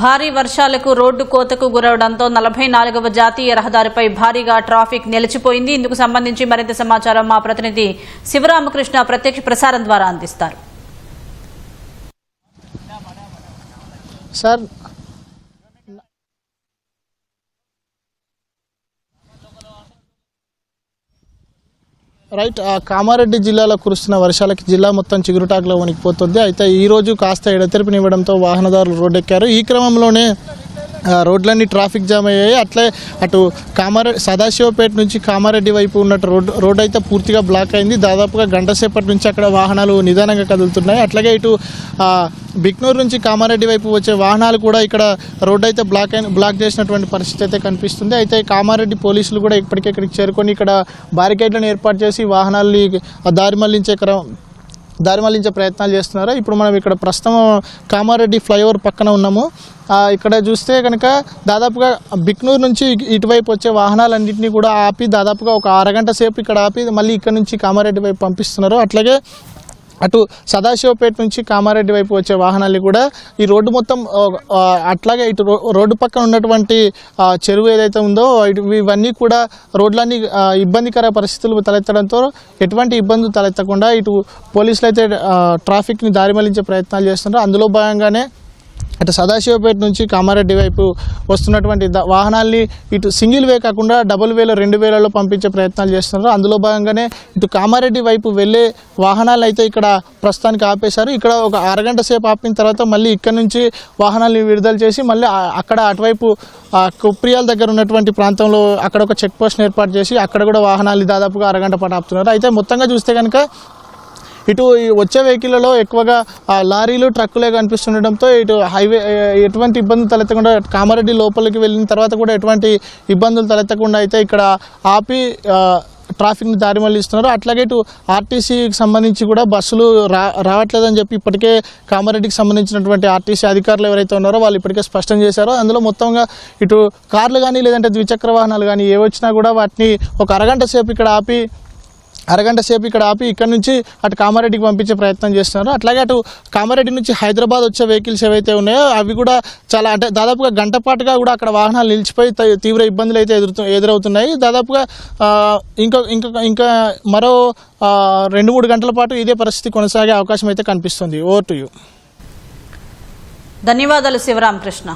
భారీ వర్షాలకు రోడ్డు కోతకు గురవడంతో 44వ జాతీయ రహదారిపై భారీగా ట్రాఫిక్ నిలిచిపోయింది. ఇందుకు సంబంధించి మరింత సమాచారం మా ప్రతినిధి శివరామకృష్ణ ప్రత్యక్ష ప్రసారం ద్వారా అందిస్తారు. సార్ రైట్, కామారెడ్డి జిల్లాలో కురుస్తున్న వర్షాలకి జిల్లా మొత్తం చిగురుటాకులో వణికిపోతుంది. అయితే ఈరోజు కాస్త ఎడతెరిపినివ్వడంతో వాహనదారులు రోడ్డెక్కారు. ఈ క్రమంలోనే రోడ్లన్నీ ట్రాఫిక్ జామ్ అయ్యాయి. అట్లే అటు సదాశివపేట నుంచి కామారెడ్డి వైపు ఉన్నట్టు రోడ్డు అయితే పూర్తిగా బ్లాక్ అయింది. దాదాపుగా గంట సేపటి నుంచి అక్కడ వాహనాలు నిదానంగా కదులుతున్నాయి. అట్లాగే ఇటు బిక్నూరు నుంచి కామారెడ్డి వైపు వచ్చే వాహనాలు కూడా ఇక్కడ రోడ్డు అయితే బ్లాక్ చేసినటువంటి పరిస్థితి అయితే కనిపిస్తుంది. అయితే కామారెడ్డి పోలీసులు కూడా ఇప్పటికిక్కడికి చేరుకొని ఇక్కడ బారికేడ్లను ఏర్పాటు చేసి వాహనాల్ని దారి మళ్లించే ప్రయత్నాలు చేస్తున్నారు. ఇప్పుడు మనం ఇక్కడ ప్రస్తుతం కామారెడ్డి ఫ్లైఓవర్ పక్కన ఉన్నాము. ఇక్కడ చూస్తే కనుక దాదాపుగా బిక్నూరు నుంచి ఇటువైపు వచ్చే వాహనాలన్నింటినీ కూడా ఆపి దాదాపుగా ఒక అరగంట సేపు ఇక్కడ ఆపి మళ్ళీ ఇక్కడ నుంచి కామారెడ్డి వైపు పంపిస్తున్నారు. అట్లాగే అటు సదాశివపేట నుంచి కామారెడ్డి వైపు వచ్చే వాహనాలు కూడా ఈ రోడ్డు మొత్తం అట్లాగే ఇటు రోడ్డు పక్కన ఉన్నటువంటి చెరువు ఏదైతే ఉందో ఇవన్నీ కూడా రోడ్లన్నీ ఇబ్బందికర పరిస్థితులు తలెత్తడంతో ఎటువంటి ఇబ్బందులు తలెత్తకుండా ఇటు పోలీసులు అయితే ట్రాఫిక్ని దారి మళ్లించే ప్రయత్నాలు చేస్తున్నారు. అందులో భాగంగానే అటు సదాశివపేట నుంచి కామారెడ్డి వైపు వస్తున్నటువంటి వాహనాల్ని ఇటు సింగిల్ వే కాకుండా డబుల్ వేలో 2 వేలలో పంపించే ప్రయత్నాలు చేస్తున్నారు. అందులో భాగంగానే ఇటు కామారెడ్డి వైపు వెళ్ళే వాహనాలు అయితే ఇక్కడ ప్రస్తుతానికి ఆపేశారు. ఇక్కడ ఒక అరగంట సేపు ఆపిన తర్వాత మళ్ళీ ఇక్కడ నుంచి వాహనాలని విడుదల చేసి మళ్ళీ అక్కడ అటువైపు కుప్రియాల దగ్గర ఉన్నటువంటి ప్రాంతంలో అక్కడ ఒక చెక్ పోస్ట్ ఏర్పాటు చేసి అక్కడ కూడా వాహనాలు దాదాపుగా అరగంట పాటు ఆపుతున్నారు. అయితే మొత్తంగా చూస్తే కనుక ఇటు వచ్చే వెహికల్లో ఎక్కువగా లారీలు ట్రక్కులే కనిపిస్తుండటంతో ఇటు హైవే ఎటువంటి ఇబ్బందులు తలెత్తకుండా కామారెడ్డి లోపలికి వెళ్ళిన తర్వాత కూడా ఎటువంటి ఇబ్బందులు తలెత్తకుండా అయితే ఇక్కడ ఆపి ట్రాఫిక్ని దారి మళ్లిస్తున్నారు. అట్లాగే ఇటు ఆర్టీసీకి సంబంధించి కూడా బస్సులు రావట్లేదని చెప్పి ఇప్పటికే కామారెడ్డికి సంబంధించినటువంటి ఆర్టీసీ అధికారులు ఎవరైతే ఉన్నారో వాళ్ళు ఇప్పటికే స్పష్టం చేశారో అందులో మొత్తంగా ఇటు కార్లు కానీ లేదంటే ద్విచక్ర వాహనాలు కానీ ఏ వచ్చినా కూడా వాటిని ఒక అరగంట సేపు ఇక్కడ ఆపి ఇక్కడ నుంచి అటు కామారెడ్డికి పంపించే ప్రయత్నం చేస్తున్నారు. అట్లాగే అటు కామారెడ్డి నుంచి హైదరాబాద్ వచ్చే వెహికల్స్ ఏవైతే ఉన్నాయో అవి కూడా చాలా అంటే దాదాపుగా గంట పాటుగా కూడా అక్కడ వాహనాలు నిలిచిపోయి తీవ్ర ఇబ్బందులు అయితే ఎదురవుతున్నాయి. దాదాపుగా ఇంకా మరో 2-3 గంటల పాటు ఇదే పరిస్థితి కొనసాగే అవకాశం అయితే కనిపిస్తుంది. Over to you. ధన్యవాదాలు శివరామకృష్ణ.